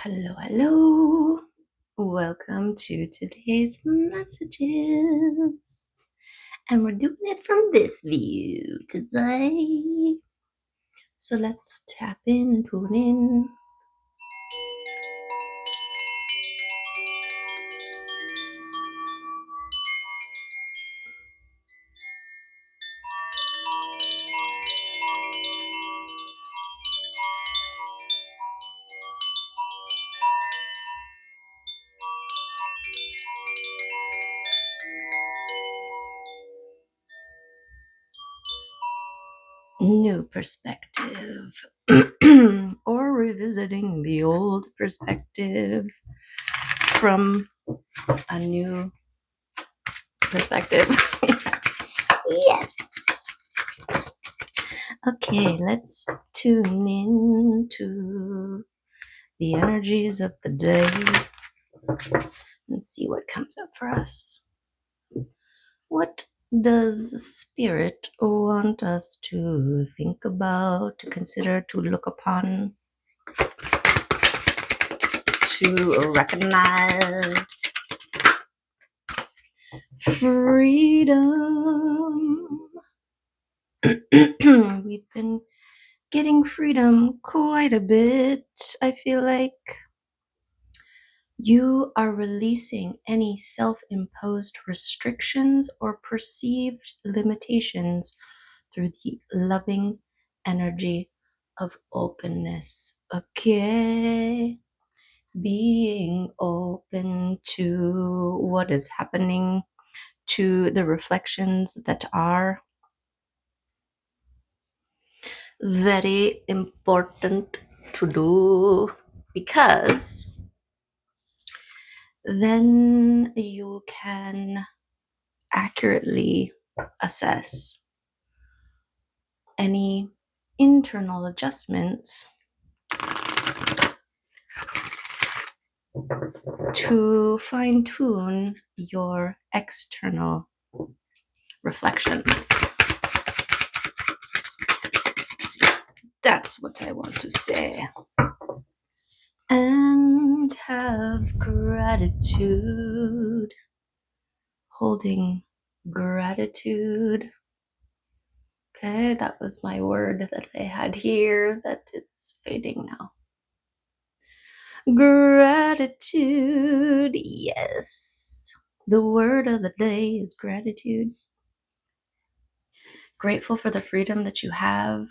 Hello, hello. Welcome to today's messages. And we're doing it from this view today. So let's tap in and tune in. New perspective. Or revisiting the old perspective from a new perspective. Yes. Okay, let's tune in to the energies of the day and see what comes up for us. What does Spirit want us to think about, to consider, to look upon, to recognize? Freedom. We've been getting freedom quite a bit, I feel like. You are releasing any self-imposed restrictions or perceived limitations through the loving energy of openness. Okay. Being open to what is happening, to the reflections that are very important to do, because then you can accurately assess any internal adjustments to fine-tune your external reflections. That's what I want to say. And have gratitude. Holding gratitude. Okay, that was my word that I had here, that it's fading now. Gratitude, yes. The word of the day is gratitude. Grateful for the freedom that you have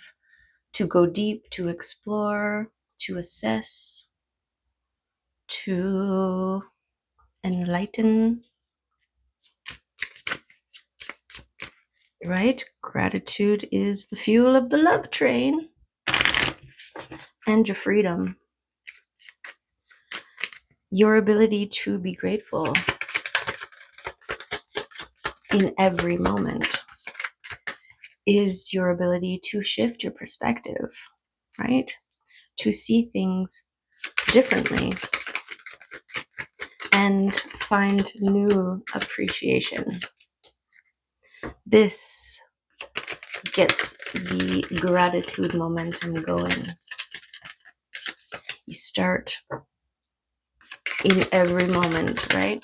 to go deep, to explore, to assess, to enlighten, right? Gratitude is the fuel of the love train and your freedom. Your ability to be grateful in every moment is your ability to shift your perspective, right? To see things differently and find new appreciation. This gets the gratitude momentum going. You start in every moment, right?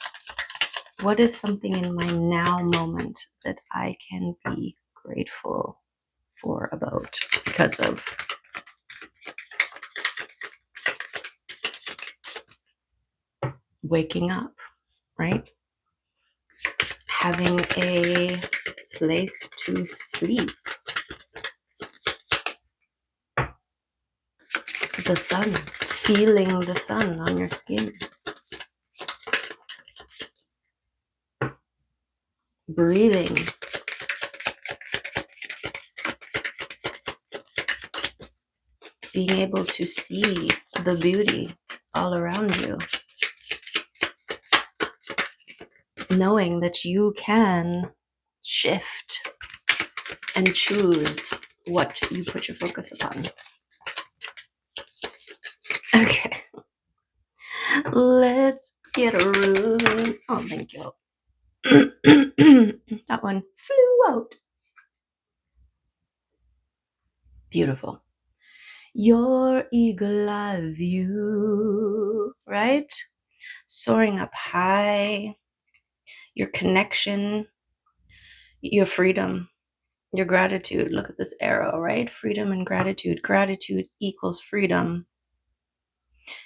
What is something in my now moment that I can be grateful for, about, because of? Waking up, right? Having a place to sleep. The sun, feeling the sun on your skin. Breathing. Being able to see the beauty all around you. Knowing that you can shift and choose what you put your focus upon. Okay. Let's get a Rune. Oh, thank you. That one flew out. Beautiful. your eagle eye view, right? Soaring up high, your connection, your freedom, your gratitude. Look at this arrow, right? Freedom and gratitude. Gratitude equals freedom.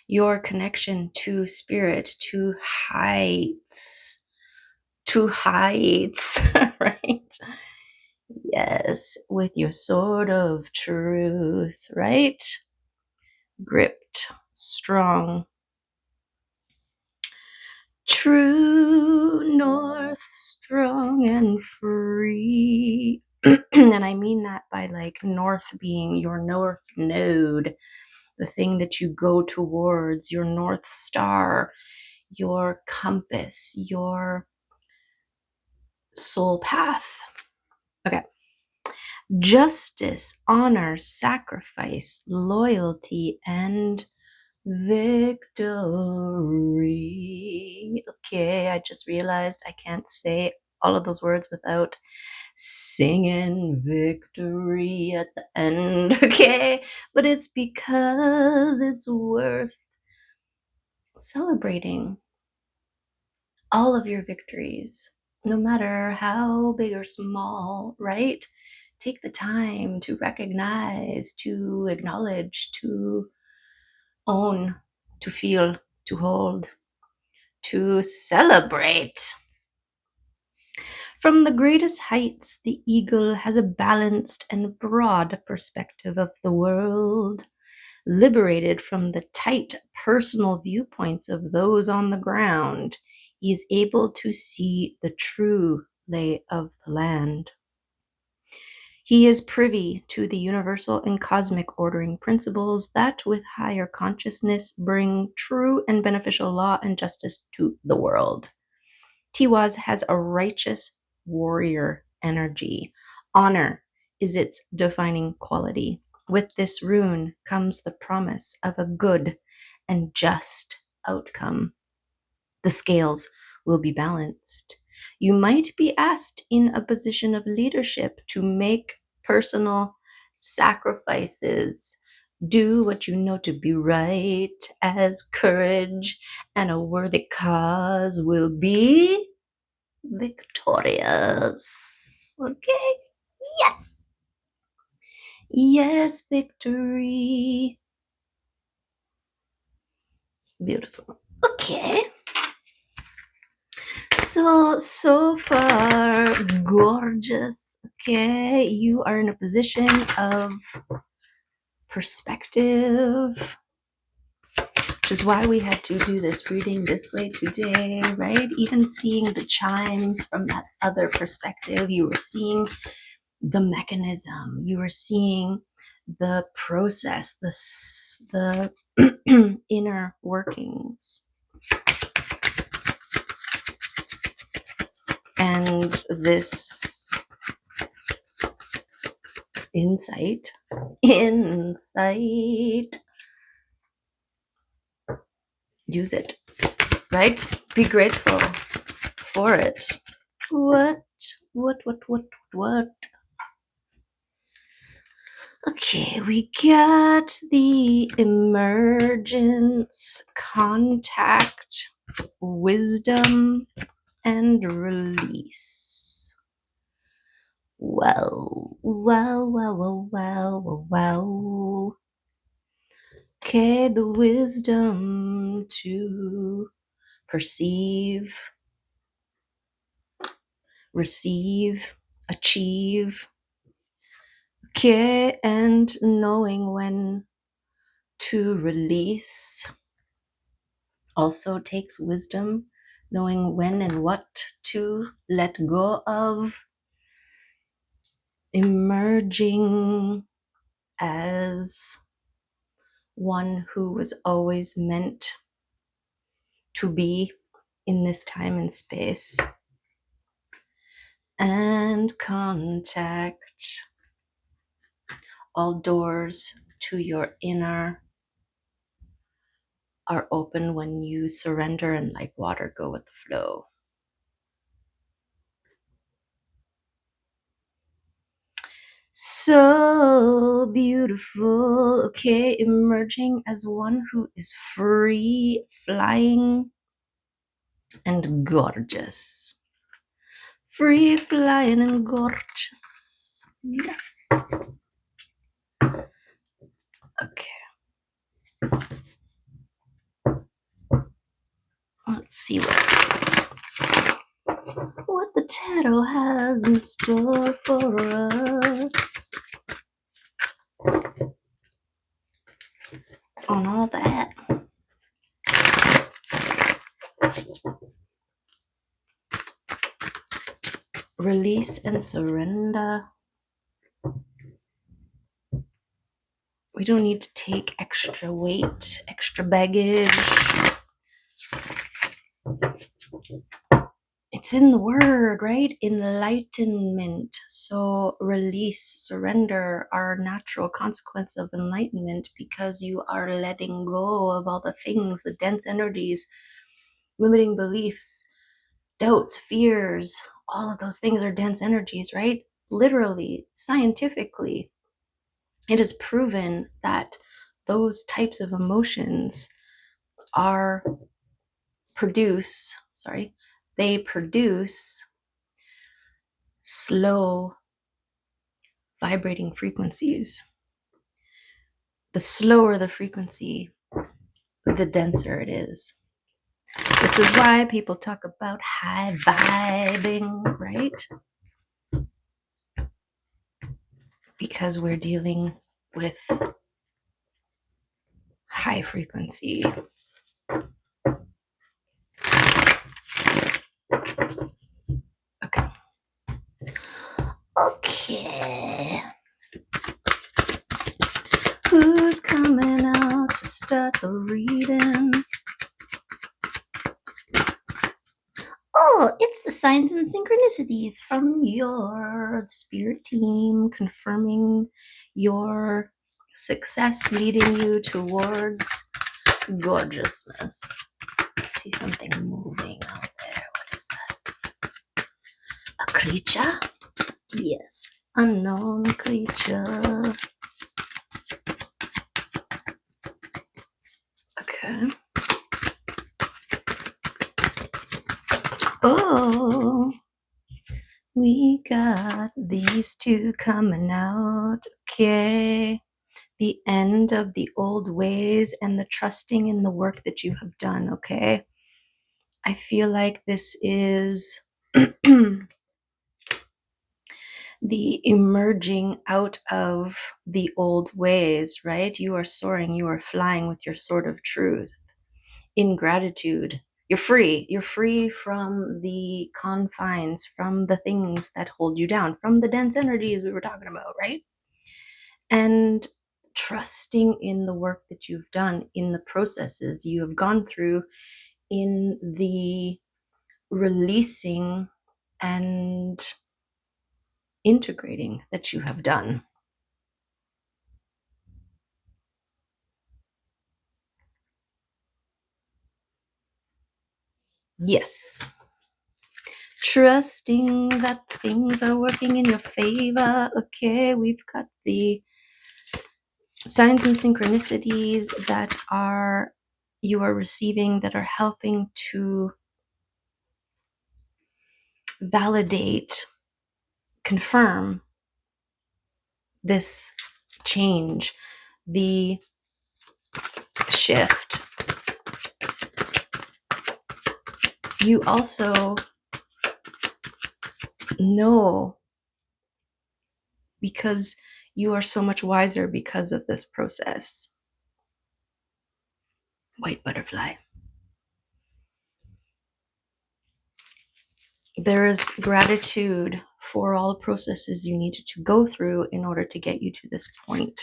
Your connection to spirit, to heights, right? Yes, with your sword of truth, right? Gripped, strong, true north, strong and free. And I mean that by like north being your north node, the thing that you go towards, your north star, your compass, your soul path. Okay. Justice, honor, sacrifice, loyalty, and victory. Okay, I just realized I can't say all of those words without singing victory at the end, okay? But it's because it's worth celebrating all of your victories, no matter how big or small, right? Take the time to recognize, to acknowledge, to own, to feel, to hold, to celebrate. From the greatest heights, the eagle has a balanced and broad perspective of the world. Liberated from the tight personal viewpoints of those on the ground, he is able to see the true lay of the land. He is privy to the universal and cosmic ordering principles that, with higher consciousness, bring true and beneficial law and justice to the world. Tiwaz has a righteous warrior energy. Honor is its defining quality. With this rune comes the promise of a good and just outcome. The scales will be balanced. You might be asked in a position of leadership to make personal sacrifices. Do what you know to be right, as courage and a worthy cause will be victorious. Okay? Yes! Yes, victory. Beautiful. Okay. So far, gorgeous. Okay, you are in a position of perspective, which is why we had to do this reading this way today, right? Even seeing the chimes from that other perspective, you were seeing the mechanism, you were seeing the process, the inner workings. And this insight, use it, right? Be grateful for it. What? Okay, we got the emergence, contact, wisdom, and release. Well. Okay, the wisdom to perceive, receive, achieve. Okay, and knowing when to release also takes wisdom, knowing when and what to let go of, emerging as one who was always meant to be in this time and space. And contact, all doors to your inner are open when you surrender and like water go with the flow. So beautiful. Okay, emerging as one who is free, flying, and gorgeous. Free, flying, and gorgeous. Yes. Okay. Let's see what the tarot has in store for us on all that. Release and surrender. We don't need to take extra weight, extra baggage. It's in the word, right? Enlightenment. So release, surrender are natural consequence of enlightenment because you are letting go of all the things, the dense energies, limiting beliefs, doubts, fears. All of those things are dense energies, right? Literally, scientifically, it is proven that those types of emotions they produce slow vibrating frequencies. The slower the frequency, the denser it is. This is why people talk about high vibing, right? Because we're dealing with high frequency. Okay. Okay. Who's coming out to start the reading? Oh, it's the signs and synchronicities from your spirit team confirming your success, leading you towards gorgeousness. I see something moving out there. What is that? A creature? Yes. Unknown creature. Okay. Oh, we got these two coming out. Okay. The end of the old ways and the trusting in the work that you have done. Okay. I feel like this is the emerging out of the old ways, right? You are soaring, you are flying with your sword of truth in gratitude. You're free. You're free from the confines, from the things that hold you down, from the dense energies we were talking about, right? And trusting in the work that you've done, in the processes you have gone through, in the releasing and integrating that you have done. Yes. Trusting that things are working in your favor. Okay, we've got the signs and synchronicities that you are receiving that are helping to validate, confirm this change, the shift. You also know, because you are so much wiser because of this process. White butterfly. There is gratitude for all the processes you needed to go through in order to get you to this point,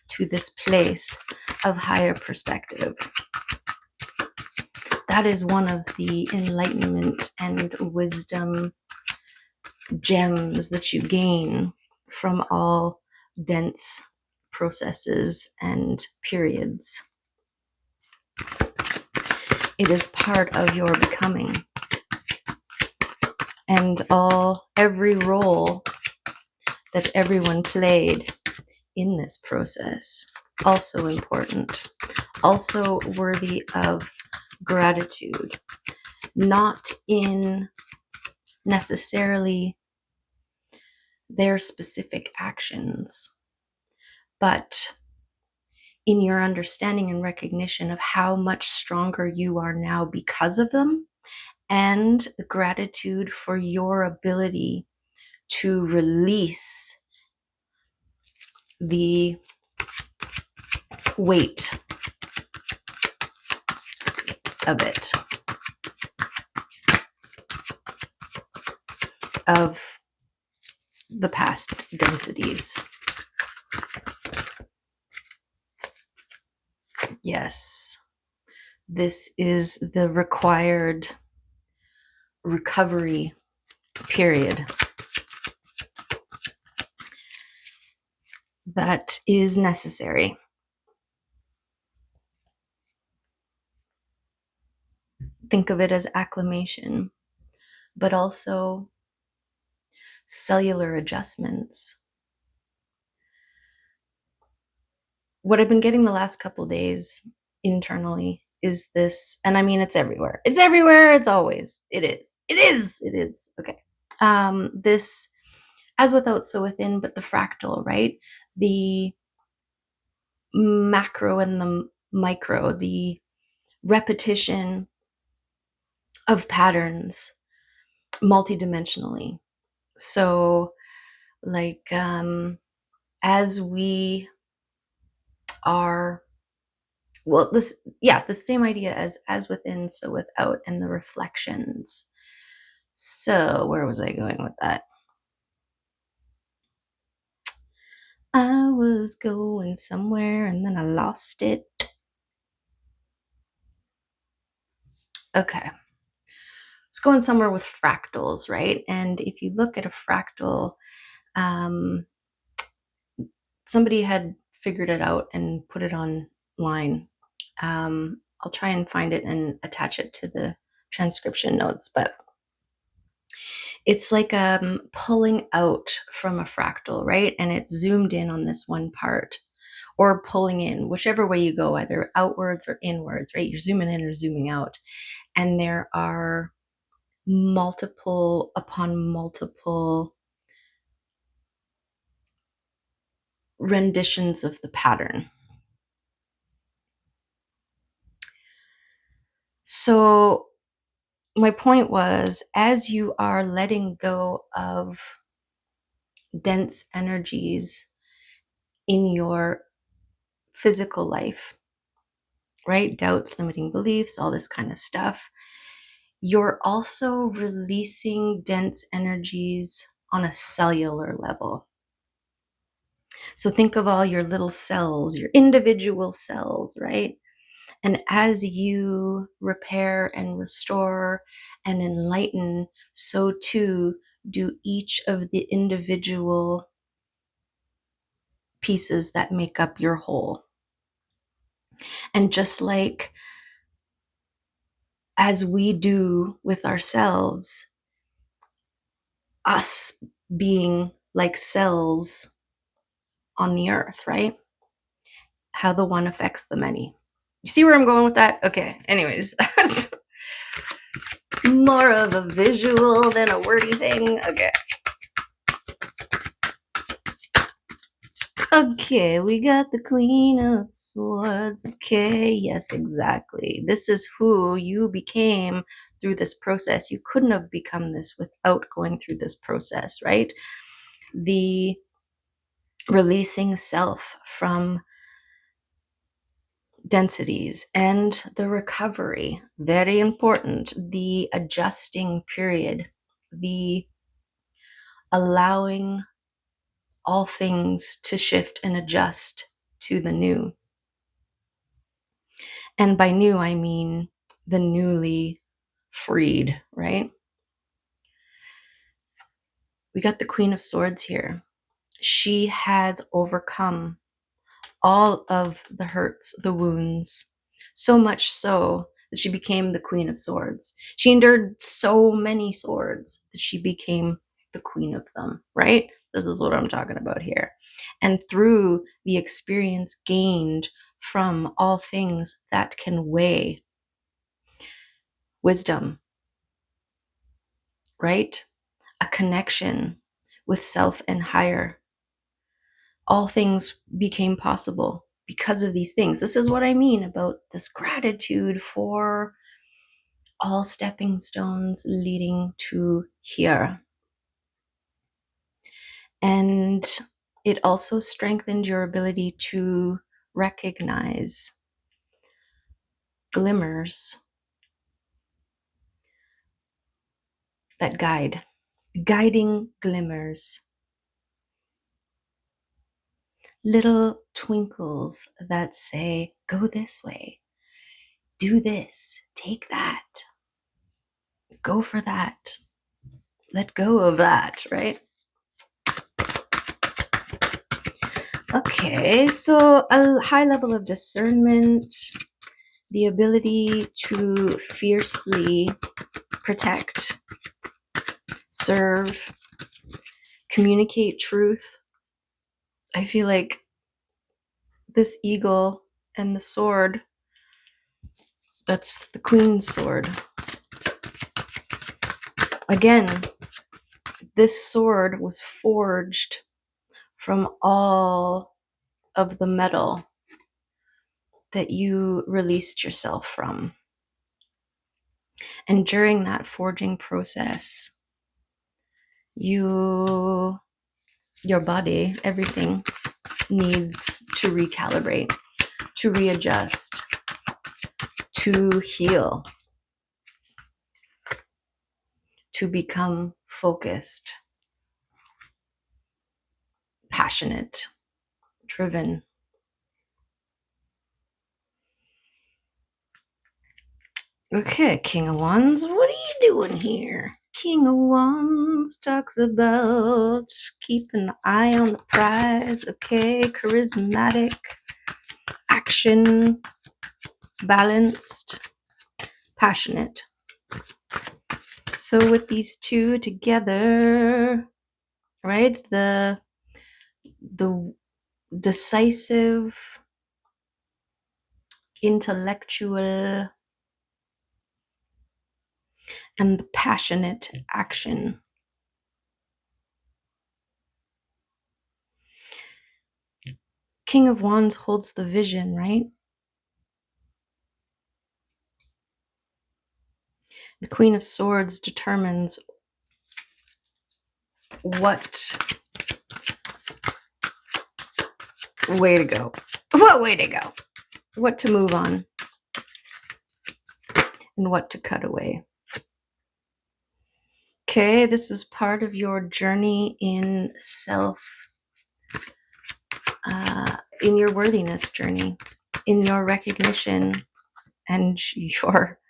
to this place of higher perspective. That is one of the enlightenment and wisdom gems that you gain from all dense processes and periods. It is part of your becoming. And every role that everyone played in this process. Also important, also worthy of gratitude, not in necessarily their specific actions, but in your understanding and recognition of how much stronger you are now because of them, and the gratitude for your ability to release the weight of it, of the past densities. Yes, this is the required recovery period that is necessary. Think of it as acclimation, but also cellular adjustments. What I've been getting the last couple days internally is this, and I mean, it's everywhere. It's everywhere. It's always. It is. It is. It is. Okay. This, as without, so within, but the fractal, right? The macro and the micro, the repetition of patterns multidimensionally. So, like, as we are, well, this, yeah, the same idea as within, so without, and the reflections. So, where was I going with that? I was going somewhere and then I lost it. Okay. I was going somewhere with fractals, right? And if you look at a fractal, somebody had figured it out and put it online. I'll try and find it and attach it to the transcription notes, but it's like pulling out from a fractal, right? And it's zoomed in on this one part, or pulling in, whichever way you go, either outwards or inwards, right? You're zooming in or zooming out. And there are multiple upon multiple renditions of the pattern. So my point was, as you are letting go of dense energies in your physical life, right? Doubts, limiting beliefs, all this kind of stuff. You're also releasing dense energies on a cellular level. So think of all your little cells, your individual cells, right? And as you repair and restore and enlighten, so too do each of the individual pieces that make up your whole. And just like as we do with ourselves, us being like cells on the earth, right? How the one affects the many. You see where I'm going with that? Okay, anyways. More of a visual than a wordy thing. Okay. Okay, we got the Queen of Swords. Okay, yes, exactly. This is who you became through this process. You couldn't have become this without going through this process, right? The releasing self from densities and the recovery, very important. The adjusting period, the allowing all things to shift and adjust to the new. And by new, I mean the newly freed, right? We got the Queen of Swords here. She has overcome all of the hurts, the wounds, so much so that she became the Queen of Swords. She endured so many swords that she became the queen of them, right? This is what I'm talking about here. And through the experience gained from all things that can weigh, wisdom, right? A connection with self and higher. All things became possible because of these things. This is what I mean about this gratitude for all stepping stones leading to here. And it also strengthened your ability to recognize glimmers that guide, guiding glimmers, little twinkles that say, go this way, do this, take that, go for that, let go of that, right? Okay, so a high level of discernment, the ability to fiercely protect, serve, communicate truth. I feel like this eagle and the sword, that's the queen's sword. Again, this sword was forged from all of the metal that you released yourself from. And during that forging process, your body, everything needs to recalibrate, to readjust, to heal, to become focused, passionate, driven. Okay, King of Wands, what are you doing here? King of Wands talks about keeping an eye on the prize. Okay, charismatic, action, balanced, passionate. So with these two together, right, the decisive, intellectual, and the passionate action. King of Wands holds the vision, right? The Queen of Swords determines what way to go. What way to go. What to move on. And what to cut away. Okay, this was part of your journey in self, in your worthiness journey, in your recognition and your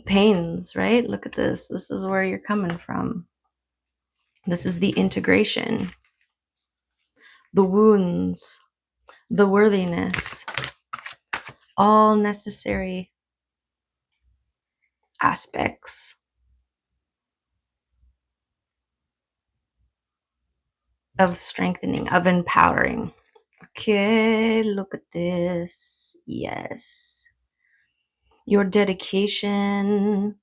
pains, right? Look at this. This is where you're coming from. This is the integration, the wounds, the worthiness, all necessary aspects of strengthening, of empowering. Okay, look at this. Yes. Your dedication.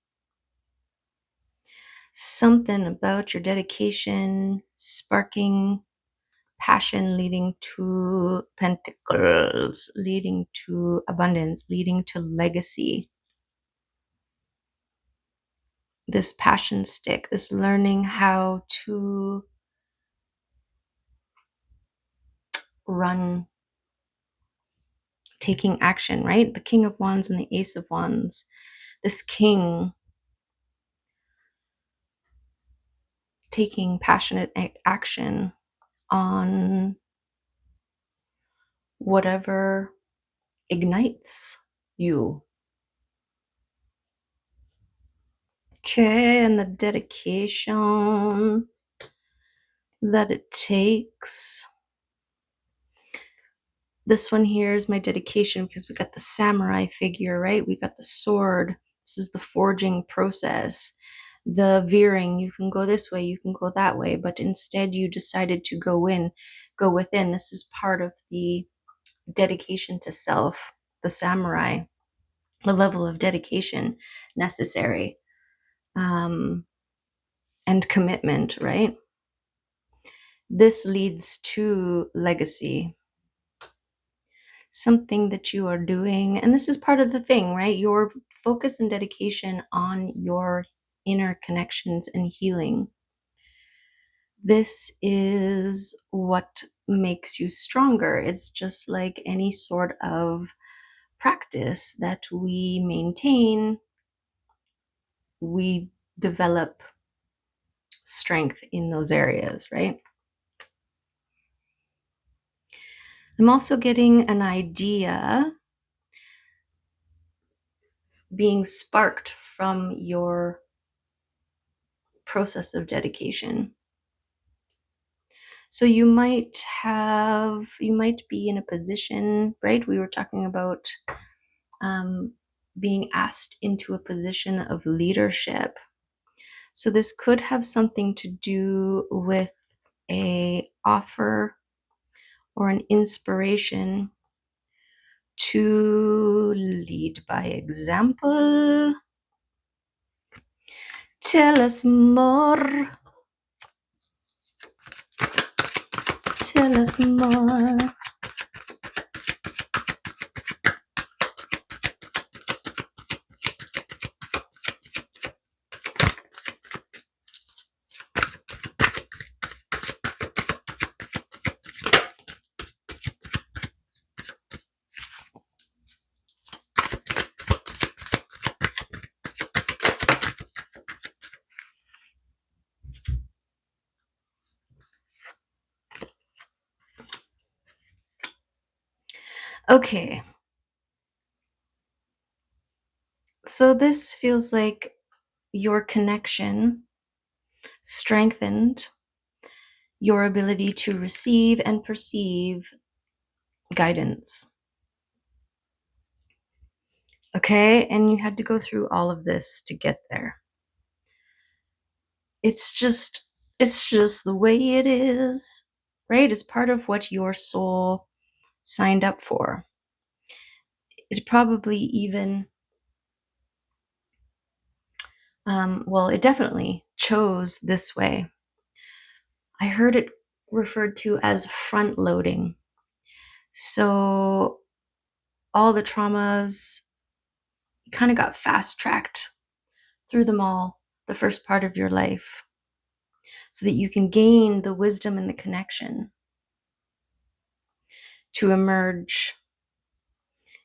Something about your dedication sparking passion, leading to pentacles, leading to abundance, leading to legacy. This passion stick, this learning how to run, taking action, right? The King of Wands and the Ace of Wands. This king taking passionate action on whatever ignites you. Okay, and the dedication that it takes. This one here is my dedication because we got the samurai figure, right? We got the sword. This is the forging process. the veering. You can go this way, you can go that way, but instead you decided to go within. This is part of the dedication to self, the samurai, the level of dedication necessary, and commitment, right? This leads to legacy, something that you are doing. And this is part of the thing, right? Your focus and dedication on your inner connections and healing. This is what makes you stronger. It's just like any sort of practice that we maintain, we develop strength in those areas, right? I'm also getting an idea being sparked from your process of dedication. So you might be in a position, right? We were talking about being asked into a position of leadership. So this could have something to do with a offer or an inspiration to lead by example. Tell us more. Tell us more. Okay. So this feels like your connection strengthened, your ability to receive and perceive guidance. Okay, and you had to go through all of this to get there. It's just the way it is, right? It's part of what your soul signed up for. It probably even it definitely chose this way. I heard it referred to as front loading. So all the traumas kind of got fast tracked through them all the first part of your life so that you can gain the wisdom and the connection to emerge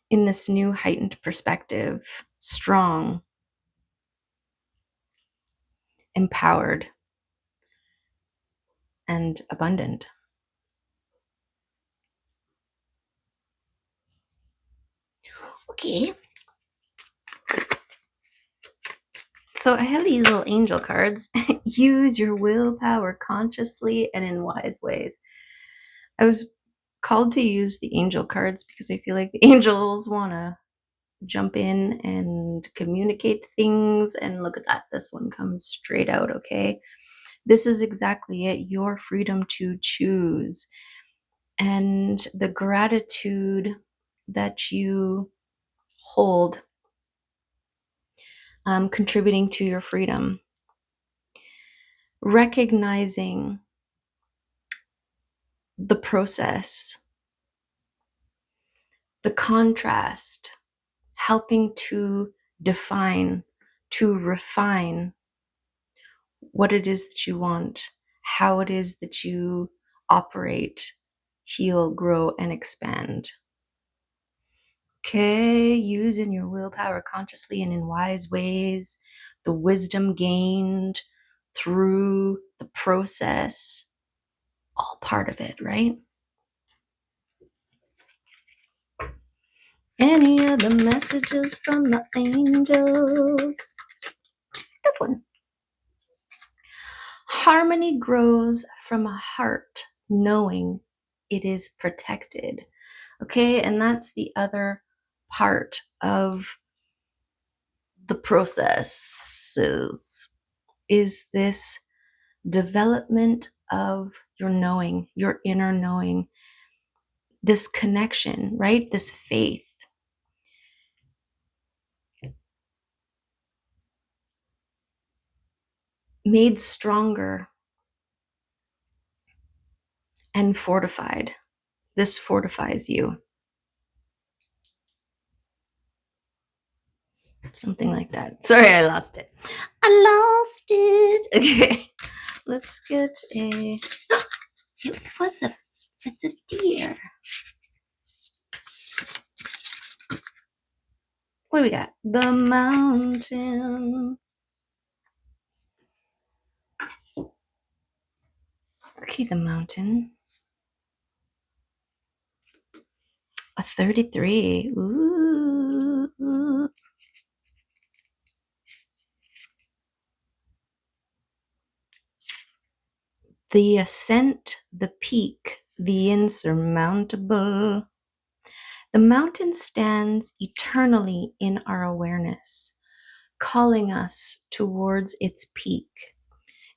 in this new heightened perspective, strong, empowered, and abundant. Okay. So I have these little angel cards. Use your willpower consciously and in wise ways. I was called to use the angel cards because I feel like the angels want to jump in and communicate things. And look at that. This one comes straight out, okay? This is exactly it. Your freedom to choose and the gratitude that you hold, contributing to your freedom. Recognizing the process, the contrast, helping to define, to refine what it is that you want, how it is that you operate, heal, grow, and expand. Okay, using your willpower consciously and in wise ways, the wisdom gained through the process, all part of it, right? Any other messages from the angels? Good one. Harmony grows from a heart knowing it is protected. Okay, and that's the other part of the processes. is this development of your knowing, your inner knowing, this connection, right? This faith made stronger and fortified. This fortifies you. Something like that. Sorry, I lost it. I lost it. Okay. Let's get a... It's a deer. What do we got? The mountain. Okay, the mountain. A 33. Ooh. The ascent, the peak, the insurmountable. The mountain stands eternally in our awareness, calling us towards its peak.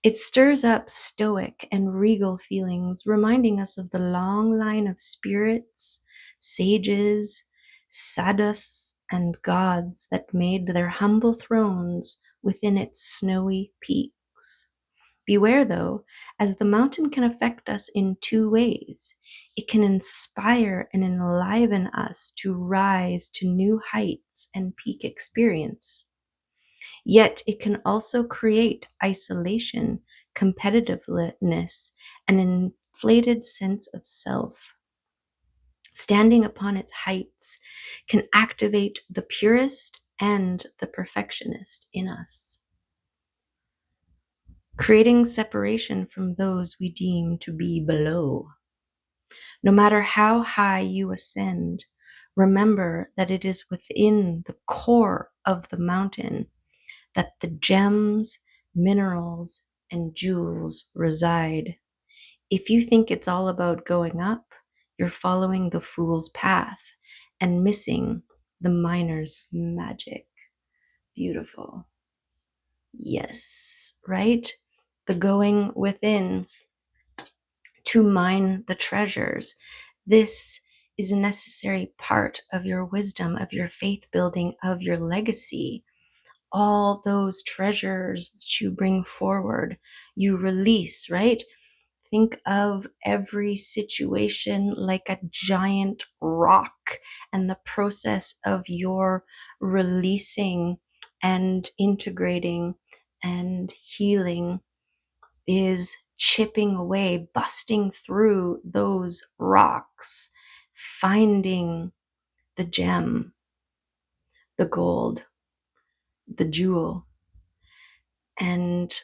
It stirs up stoic and regal feelings, reminding us of the long line of spirits, sages, sadhus, and gods that made their humble thrones within its snowy peaks. Beware, though, as the mountain can affect us in two ways. It can inspire and enliven us to rise to new heights and peak experience. Yet it can also create isolation, competitiveness, and an inflated sense of self. Standing upon its heights can activate the purist and the perfectionist in us, creating separation from those we deem to be below. No matter how high you ascend, remember that it is within the core of the mountain that the gems, minerals, and jewels reside. If you think it's all about going up, you're following the fool's path and missing the miner's magic. Beautiful. Yes, right? The going within to mine the treasures. This is a necessary part of your wisdom, of your faith building, of your legacy. All those treasures that you bring forward, you release, right? Think of every situation like a giant rock, and the process of your releasing and integrating and healing is chipping away, busting through those rocks, finding the gem, the gold, the jewel, and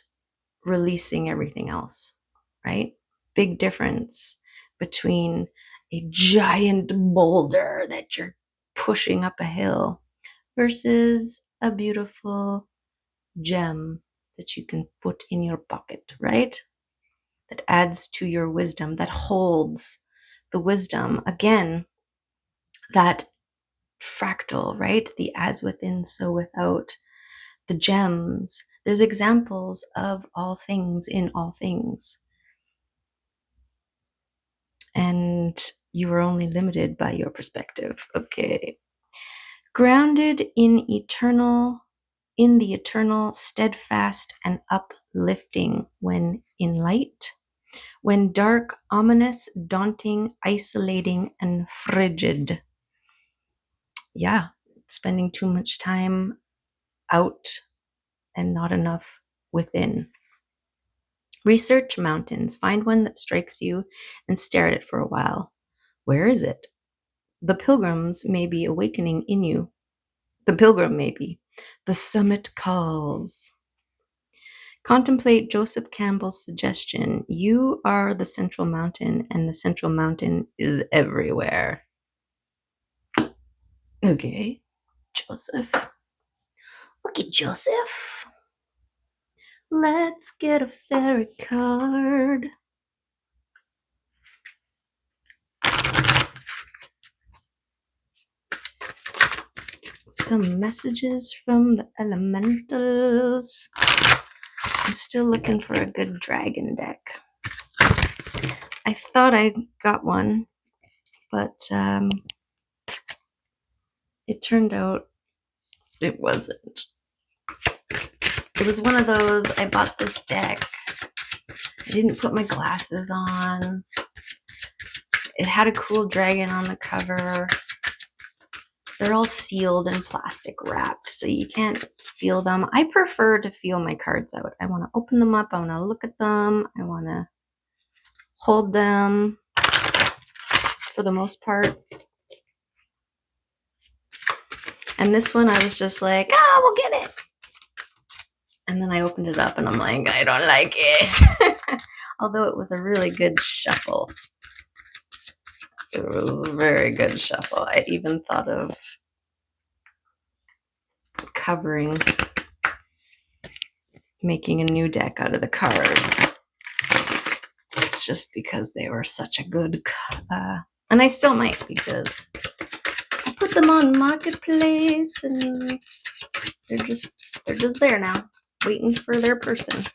releasing everything else, right? Big difference between a giant boulder that you're pushing up a hill versus a beautiful gem that you can put in your pocket, right? That adds to your wisdom, that holds the wisdom. Again, that fractal, right? The as within, so without. The gems. There's examples of all things in all things. And you are only limited by your perspective. Okay. Grounded in the eternal, steadfast and uplifting when in light, when dark, ominous, daunting, isolating, and frigid. Yeah, spending too much time out and not enough within. Research mountains. Find one that strikes you and stare at it for a while. Where is it? The pilgrims may be awakening in you. The pilgrim may be. The summit calls. Contemplate Joseph Campbell's suggestion. You are the central mountain, and the central mountain is everywhere. Okay, Joseph. Look at Joseph. Let's get a fairy card. Some messages from the elementals. I'm still looking for a good dragon deck. I thought I got one, but it turned out it wasn't. It was one of those, I bought this deck, I didn't put my glasses on, it had a cool dragon on the cover. They're all sealed and plastic wrapped, so you can't feel them. I prefer to feel my cards out. I want to open them up, I want to look at them, I want to hold them for the most part. And this one I was just like, we'll get it. And then I opened it up and I'm like, I don't like it. Although it was a really good shuffle. It was a very good shuffle. I even thought of covering, making a new deck out of the cards. Just because they were such a good, and I still might, because I put them on Marketplace and they're just there now, waiting for their person.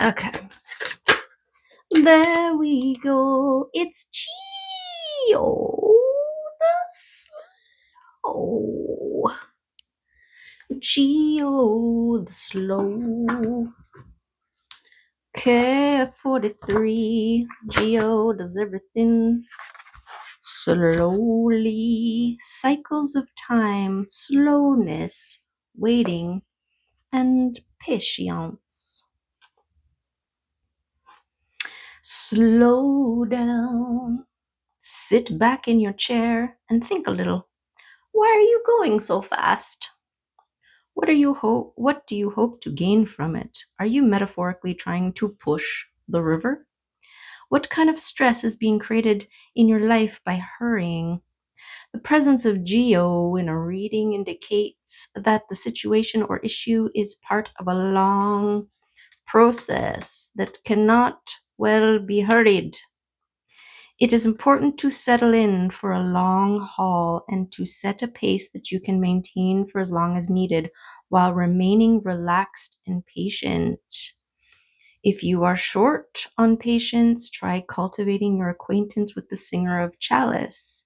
Okay. There we go. It's Geo the Slow. Geo the Slow. Okay, 43. Geo does everything slowly. Cycles of time, slowness, waiting, and patience. Slow down. Sit back in your chair and think a little. Why are you going so fast? What do you hope to gain from it? Are you metaphorically trying to push the river? What kind of stress is being created in your life by hurrying? The presence of Geo in a reading indicates that the situation or issue is part of a long process that cannot well be hurried. It is important to settle in for a long haul and to set a pace that you can maintain for as long as needed while remaining relaxed and patient. If you are short on patience, try cultivating your acquaintance with the singer of Chalice.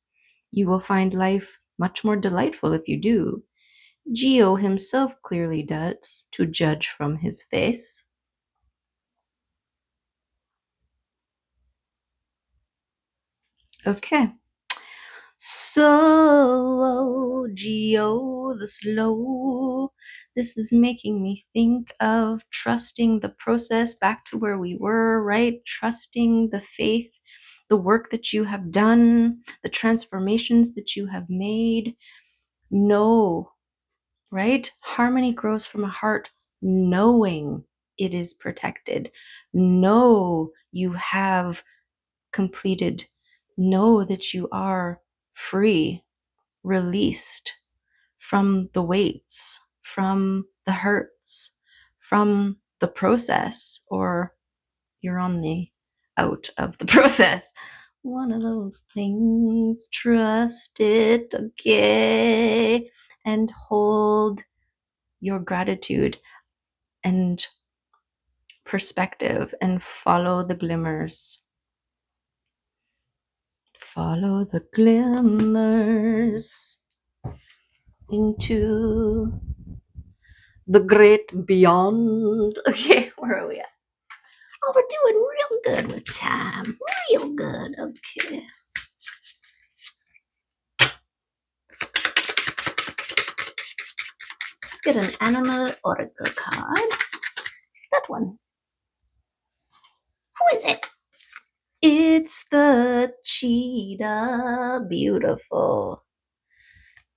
You will find life much more delightful if you do. Geo himself clearly does, to judge from his face. Okay. So, Geo the Slow. This is making me think of trusting the process, back to where we were, right? Trusting the faith, the work that you have done, the transformations that you have made. Know, right? Harmony grows from a heart knowing it is protected. Know you have completed. Know that you are free, released from the weights, from the hurts, from the process, or you're on the out of the process. One of those things. Trust it, okay? And hold your gratitude and perspective and follow the glimmers. Follow the glimmers into the great beyond. Okay, where are we at? Oh, we're doing real good with time. Real good. Okay. Let's get an animal oracle card. That one. Who is it? It's the cheetah. Beautiful.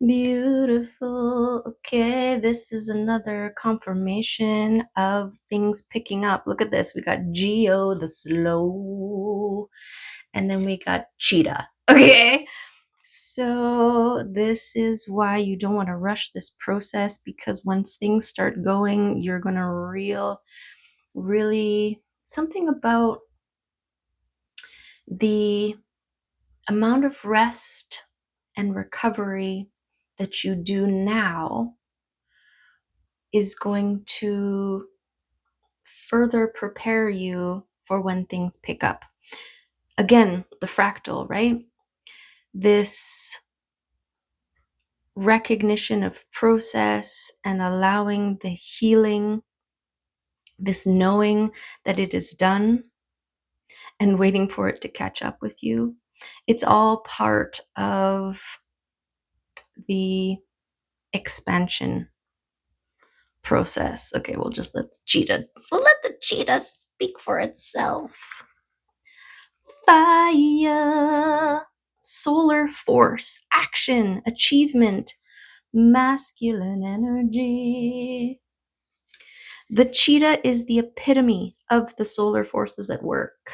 Beautiful. Okay, this is another confirmation of things picking up. Look at this. We got Geo the Slow, and then we got Cheetah. Okay, so this is why you don't want to rush this process, because once things start going, you're going to really something about the amount of rest and recovery that you do now is going to further prepare you for when things pick up. Again, the fractal, right? This recognition of process and allowing the healing, this knowing that it is done and waiting for it to catch up with you. It's all part of the expansion process. Okay, we'll just let the cheetah speak for itself. Fire, solar force, action, achievement, masculine energy. The cheetah is the epitome of the solar forces at work.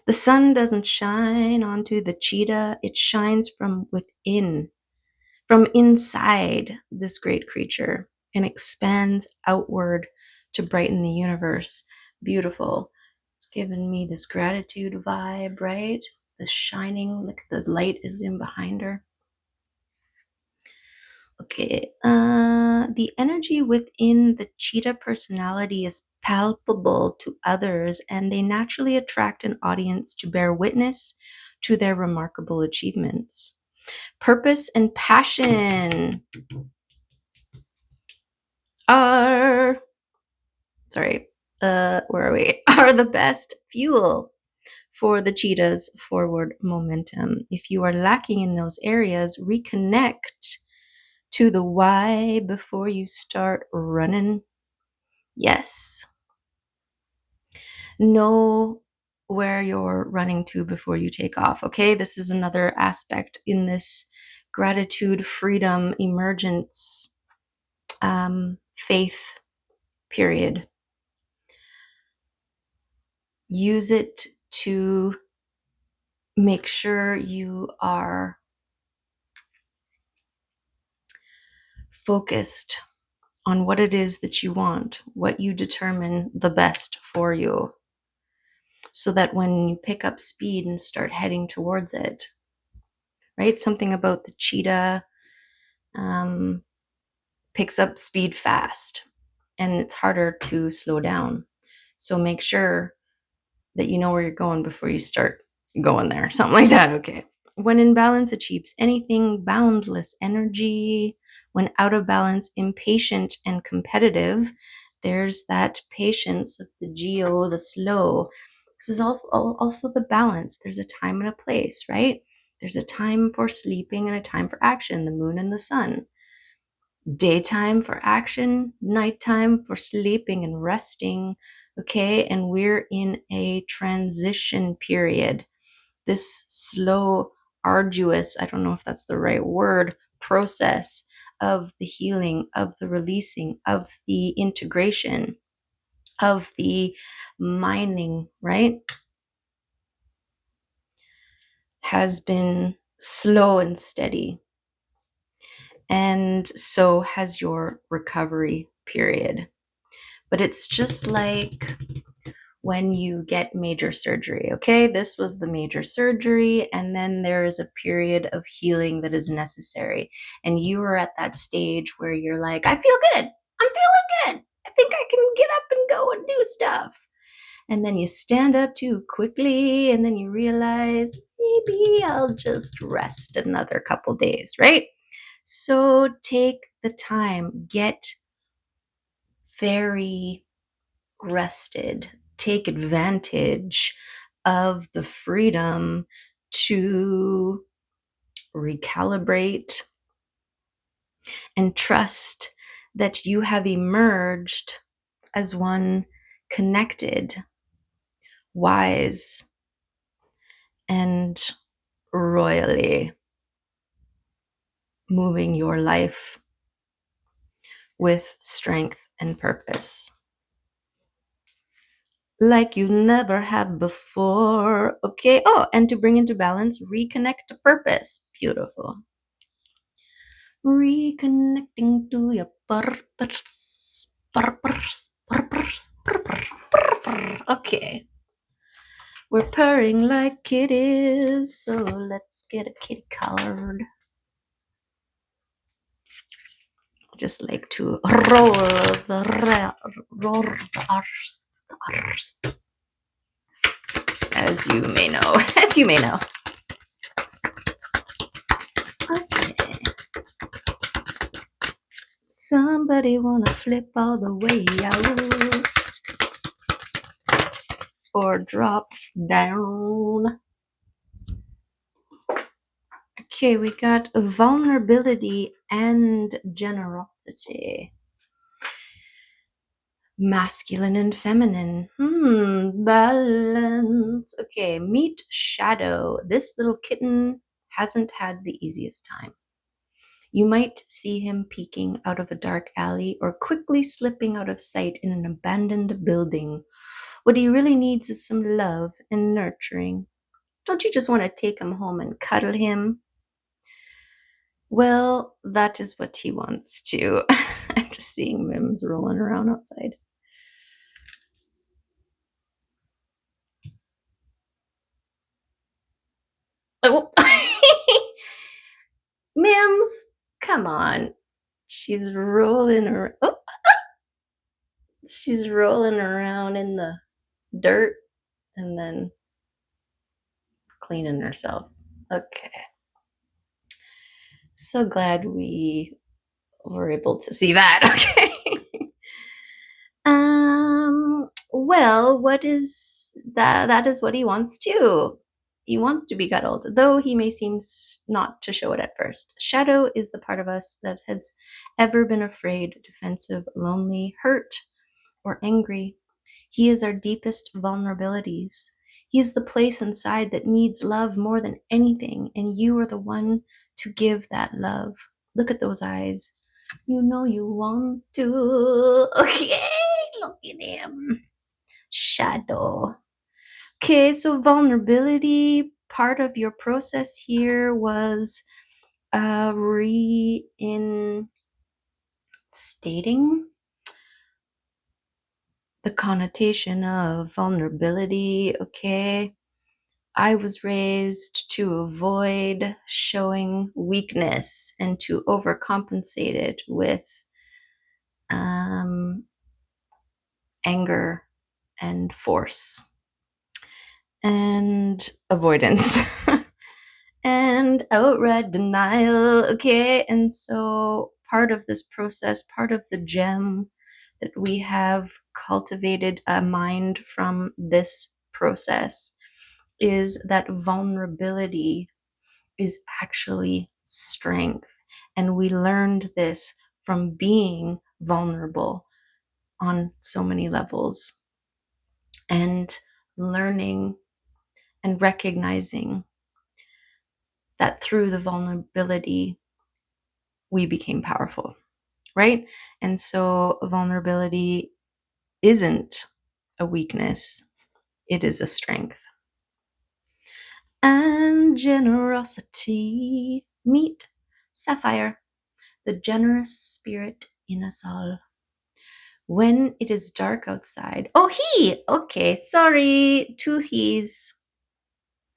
The sun doesn't shine onto the cheetah, it shines from within, from inside this great creature, and expands outward to brighten the universe. Beautiful. It's given me this gratitude vibe, right? This shining, like the light is in behind her. Okay, the energy within the cheetah personality is palpable to others, and they naturally attract an audience to bear witness to their remarkable achievements. Purpose and passion are, where are we? Are the best fuel for the cheetah's forward momentum. If you are lacking in those areas, reconnect to the why before you start running. Yes. Know where you're running to before you take off. Okay. This is another aspect in this gratitude, freedom, emergence, faith period. Use it to make sure you are focused on what it is that you want, what you determine the best for you, so that when you pick up speed and start heading towards it, right? Something about the cheetah picks up speed fast, and it's harder to slow down. So make sure that you know where you're going before you start going there. Something like that, okay? When in balance, achieves anything, boundless energy. When out of balance, impatient and competitive. There's that patience of the geo, the slow. This is also the balance. There's a time and a place, right? There's a time for sleeping and a time for action, the moon and the sun. Daytime for action, nighttime for sleeping and resting. Okay, and we're in a transition period. This slow, arduous, I don't know if that's the right word, process of the healing, of the releasing, of the integration, of the mining, right, has been slow and steady. And so has your recovery period. But it's just like when you get major surgery, okay? This was the major surgery, and then there is a period of healing that is necessary. And you are at that stage where you're like, I feel good. I'm feeling good. I think I can get up and go and do stuff. And then you stand up too quickly, and then you realize maybe I'll just rest another couple days, right? So take the time, get very rested, take advantage of the freedom to recalibrate and trust that you have emerged as one connected, wise, and royally moving your life with strength and purpose like you never have before. Okay. Oh, and to bring into balance, reconnect to purpose. Beautiful. Reconnecting to your purpose. Purpose. Purpose. Purpose. Purpose. Okay. We're purring like kitties, so let's get a kitty card. Just like to roll the R's, as you may know. As you may know. Okay. Somebody wanna flip all the way out or drop down. Okay, we got vulnerability and generosity. Masculine and feminine. Balance. Okay, meet Shadow. This little kitten hasn't had the easiest time. You might see him peeking out of a dark alley or quickly slipping out of sight in an abandoned building. What he really needs is some love and nurturing. Don't you just want to take him home and cuddle him? Well, that is what he wants to. I'm just seeing Mims rolling around outside. Oh. Mims, come on. She's rolling around. Oh. She's rolling around in the dirt and then cleaning herself. Okay. So glad we were able to see that. Okay. Well, what is that? That is what he wants too. He wants to be cuddled, though he may seem not to show it at first. Shadow is the part of us that has ever been afraid, defensive, lonely, hurt, or angry. He is our deepest vulnerabilities. He is the place inside that needs love more than anything, and you are the one to give that love. Look at those eyes. You know you want to. Okay, look at him. Shadow. Okay, so vulnerability, part of your process here was reinstating the connotation of vulnerability. Okay, I was raised to avoid showing weakness and to overcompensate it with anger and force and avoidance and outright denial. Okay, and so part of this process, part of the gem that we have cultivated a mind from this process is that vulnerability is actually strength. And we learned this from being vulnerable on so many levels and learning and recognizing that through the vulnerability, we became powerful, right? And so vulnerability isn't a weakness, it is a strength. And generosity. Meet Sapphire, the generous spirit in us all. When it is dark outside. Oh, he! Okay, sorry. Two he's.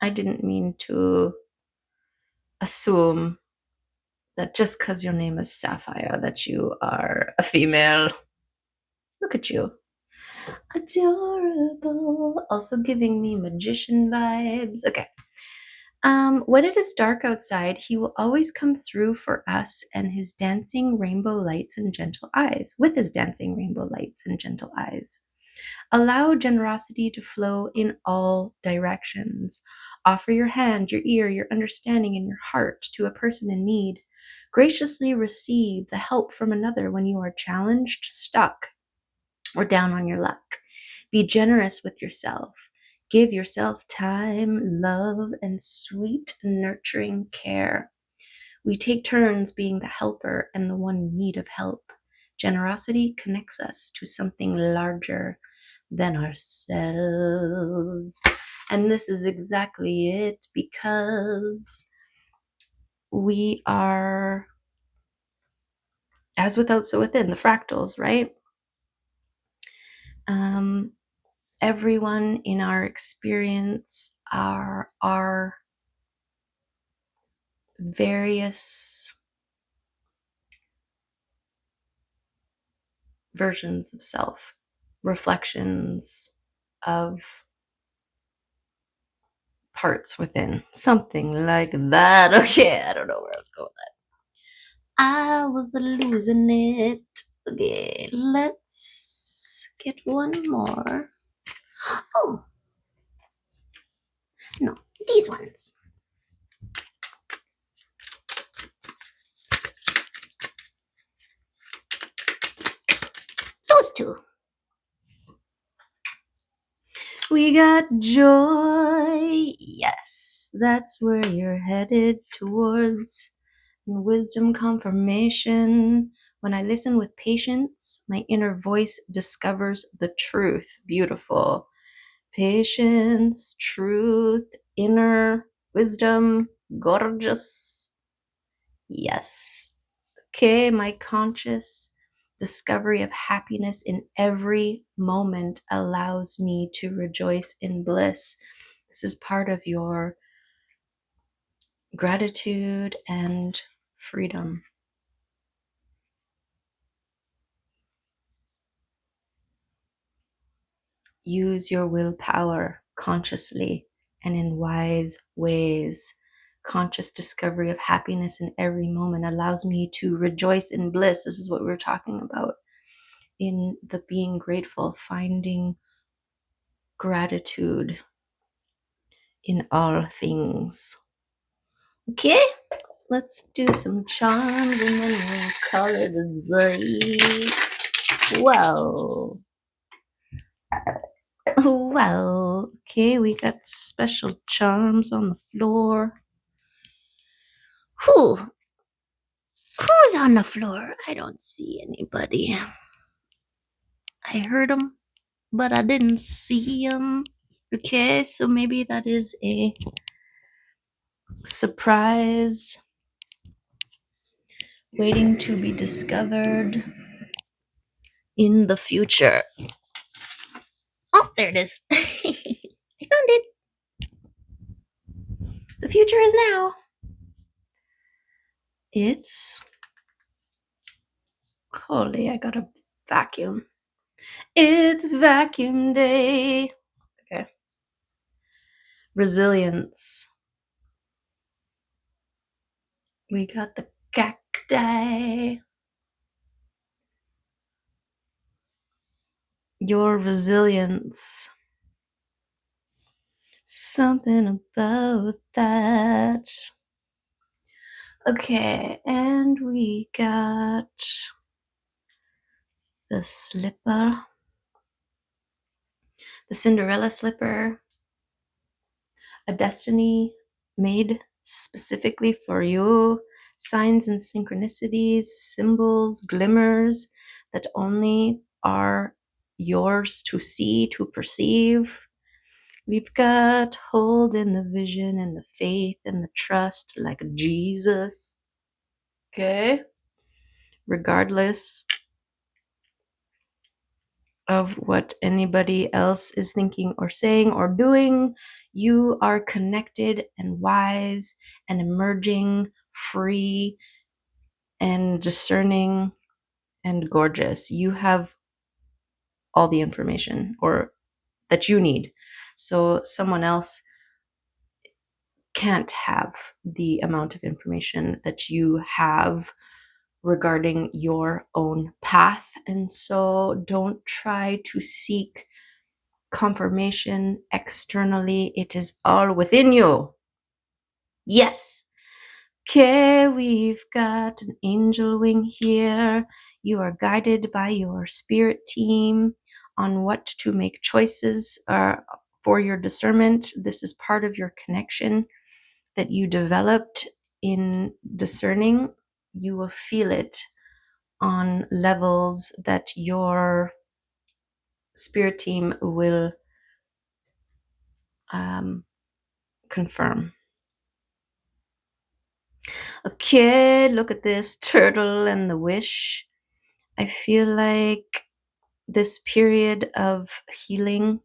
I didn't mean to assume that just because your name is Sapphire, that you are a female. Look at you. Adorable. Also giving me magician vibes. Okay. When it is dark outside, he will always come through for us and his dancing rainbow lights and gentle eyes, with his dancing rainbow lights and gentle eyes. Allow generosity to flow in all directions. Offer your hand, your ear, your understanding, and your heart to a person in need. Graciously receive the help from another when you are challenged, stuck, or down on your luck. Be generous with yourself. Give yourself time, love, and sweet, nurturing care. We take turns being the helper and the one in need of help. Generosity connects us to something larger than ourselves. And this is exactly it, because we are as without, so within, the fractals, right? Everyone in our experience are various versions of self, reflections of parts within, something like that. Okay, I don't know where I was going with that. I was losing it. Okay, let's get one more. Oh, no, these ones. Those two. We got joy. Yes, that's where you're headed towards. Wisdom confirmation. When I listen with patience, my inner voice discovers the truth. Beautiful. Patience, truth, inner wisdom, gorgeous. Yes. Okay, my conscious discovery of happiness in every moment allows me to rejoice in bliss. This is part of your gratitude and freedom. Use your willpower consciously and in wise ways. Conscious discovery of happiness in every moment allows me to rejoice in bliss. This is what we were talking about in the being grateful, finding gratitude in all things. Okay, let's do some charms and then we'll call it a day. Wow. Well, okay, we got special charms on the floor. Who's on the floor? I don't see anybody. I heard them, but I didn't see them. Okay, so maybe that is a surprise waiting to be discovered in the future. Oh, there it is. I found it. The future is now. It's holy, I gotta vacuum. It's vacuum day. Okay. Resilience. We got the cacti. Your resilience. Something about that. Okay, and we got the slipper, the Cinderella slipper, a destiny made specifically for you, signs and synchronicities, symbols, glimmers that only are yours to see, to perceive. We've got hold in the vision and the faith and the trust like Jesus. Okay? Regardless of what anybody else is thinking or saying or doing, you are connected and wise and emerging, free and discerning and gorgeous. You have all the information or that you need. So someone else can't have the amount of information that you have regarding your own path. And so don't try to seek confirmation externally. It is all within you. Yes. Okay, we've got an angel wing here. You are guided by your spirit team on what to make choices for your discernment. This is part of your connection that you developed in discerning. You will feel it on levels that your spirit team will confirm. Okay, look at this turtle and the wish. I feel like this period of healing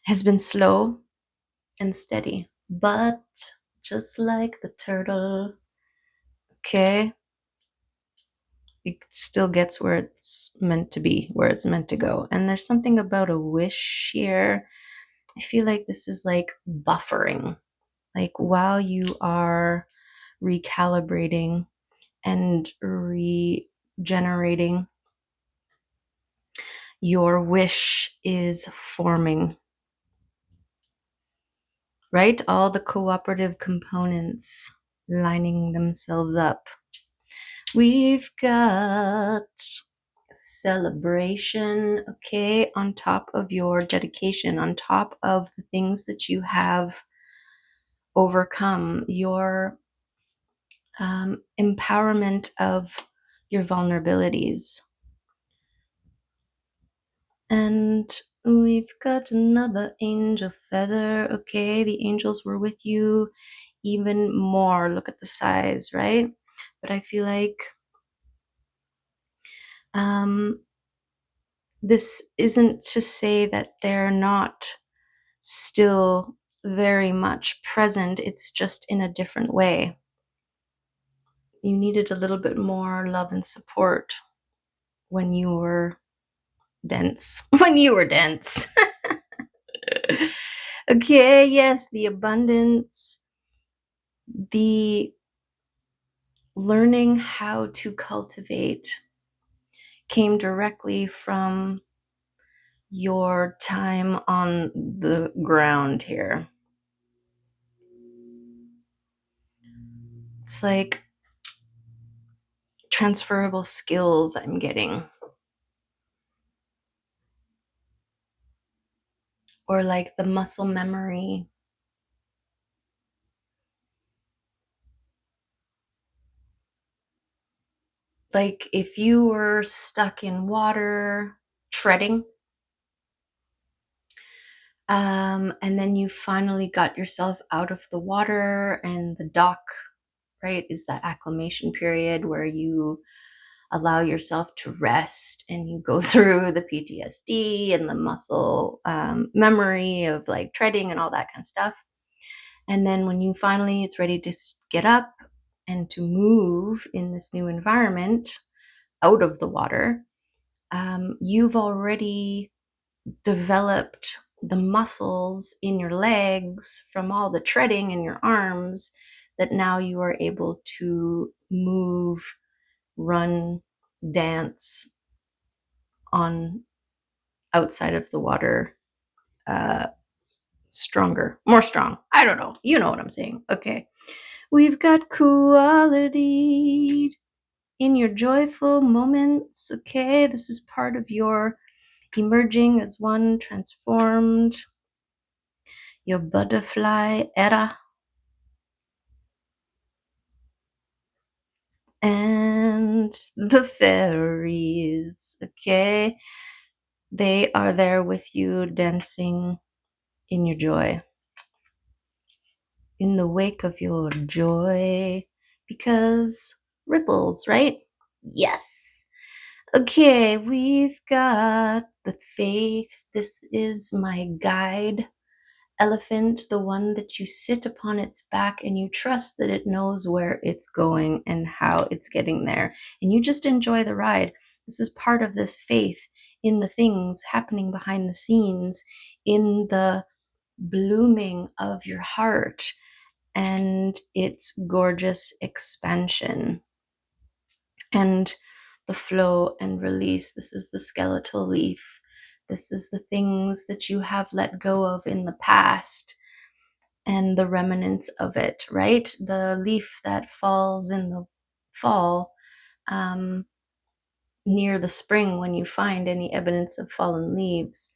has been slow and steady, but just like the turtle, okay, it still gets where it's meant to be, where it's meant to go. And there's something about a wish here. I feel like this is like buffering, like while you are recalibrating and regenerating, your wish is forming, right? All the cooperative components lining themselves up. We've got celebration, okay, on top of your dedication, on top of the things that you have overcome, your empowerment of your vulnerabilities. And we've got another angel feather. Okay, the angels were with you even more. Look at the size, right? But I feel like this isn't to say that they're not still very much present. It's just in a different way. You needed a little bit more love and support when you were dense. When you were dense. Okay, yes, the abundance, the learning how to cultivate came directly from your time on the ground here. It's like transferable skills I'm getting. Or like the muscle memory. Like if you were stuck in water treading, and then you finally got yourself out of the water, and the dock, right, is that acclimation period where you allow yourself to rest and you go through the PTSD and the muscle memory of like treading and all that kind of stuff. And then when you finally, it's ready to get up and to move in this new environment out of the water, you've already developed the muscles in your legs from all the treading in your arms that now you are able to move, run, dance on outside of the water, stronger, more strong. I don't know. You know what I'm saying. Okay. We've got quality in your joyful moments. Okay. This is part of your emerging as one transformed, your butterfly era. And the fairies, okay? They are there with you dancing in your joy, in the wake of your joy, because ripples, right? Yes. Okay, we've got the faith. This is my guide elephant, the one that you sit upon its back and you trust that it knows where it's going and how it's getting there. And you just enjoy the ride. This is part of this faith in the things happening behind the scenes, in the blooming of your heart and its gorgeous expansion. And the flow and release. This is the skeletal leaf. This is the things that you have let go of in the past and the remnants of it, right? The leaf that falls in the fall, near the spring, when you find any evidence of fallen leaves,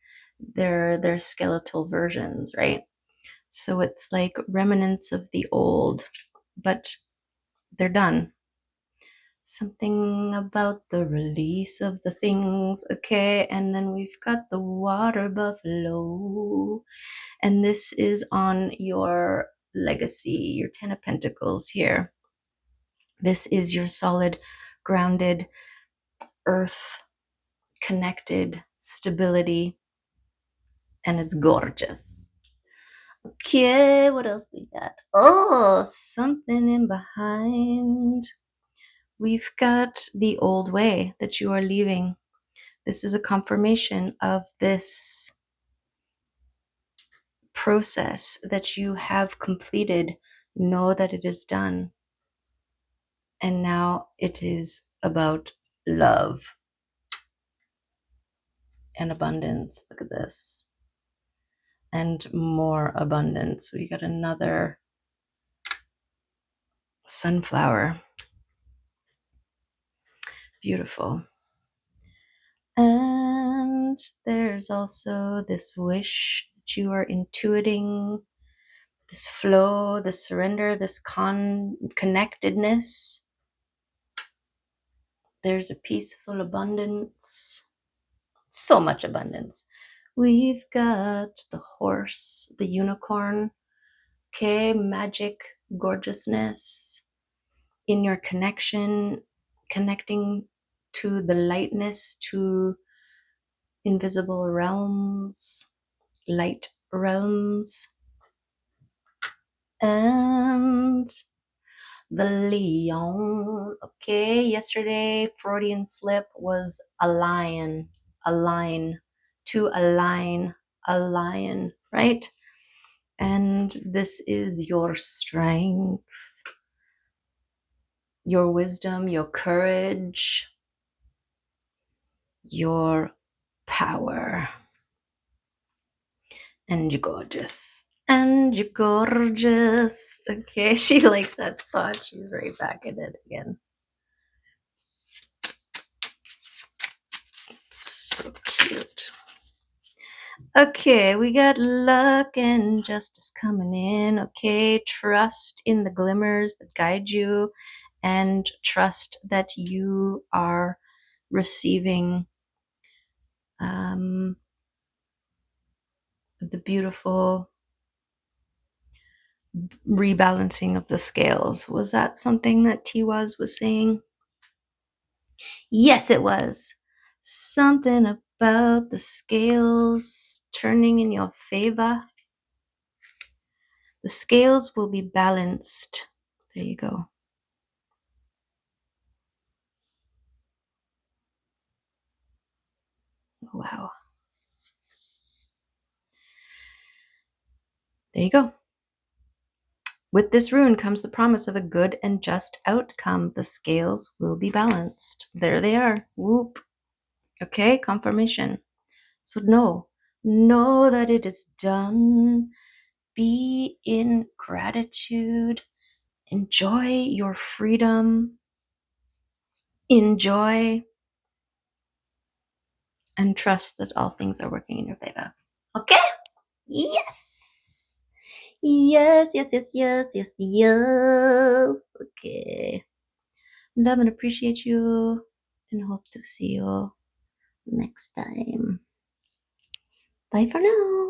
they're skeletal versions, right? So it's like remnants of the old, but they're done. Something about the release of the things, okay? And then we've got the water buffalo, and this is on your legacy, your 10 of Pentacles here. This is your solid, grounded, earth connected stability, and it's gorgeous. Okay, what else we got? Oh, something in behind. we've got the old way that you are leaving. This is a confirmation of this process that you have completed. Know that it is done. And now it is about love and abundance. Look at this. And more abundance. We got another sunflower. Beautiful. And there's also this wish that you are intuiting, this flow, this surrender, this connectedness. There's a peaceful abundance, so much abundance. We've got the horse, the unicorn, okay, magic, gorgeousness in your connection, connecting to the lightness, to invisible realms, light realms, and the Leon. Okay, yesterday Freudian slip was a lion, to align, a lion, right? And this is your strength, your wisdom, your courage, your power. And you're gorgeous. And you're gorgeous. Okay, she likes that spot. She's right back in it again. So cute. Okay, we got luck and justice coming in. Okay, trust in the glimmers that guide you, and trust that you are receiving the beautiful rebalancing of the scales. Was that something that Tiwaz was saying? Yes, it was. Something about the scales turning in your favor. The scales will be balanced. There you go. Wow. There you go. With this rune comes the promise of a good and just outcome. The scales will be balanced. There they are. Whoop. Okay, confirmation. So know that it is done. Be in gratitude. Enjoy your freedom. Enjoy and trust that all things are working in your favor. Okay? Yes. Yes, yes, yes, yes, yes, yes. Okay. Love and appreciate you and hope to see you next time. Bye for now.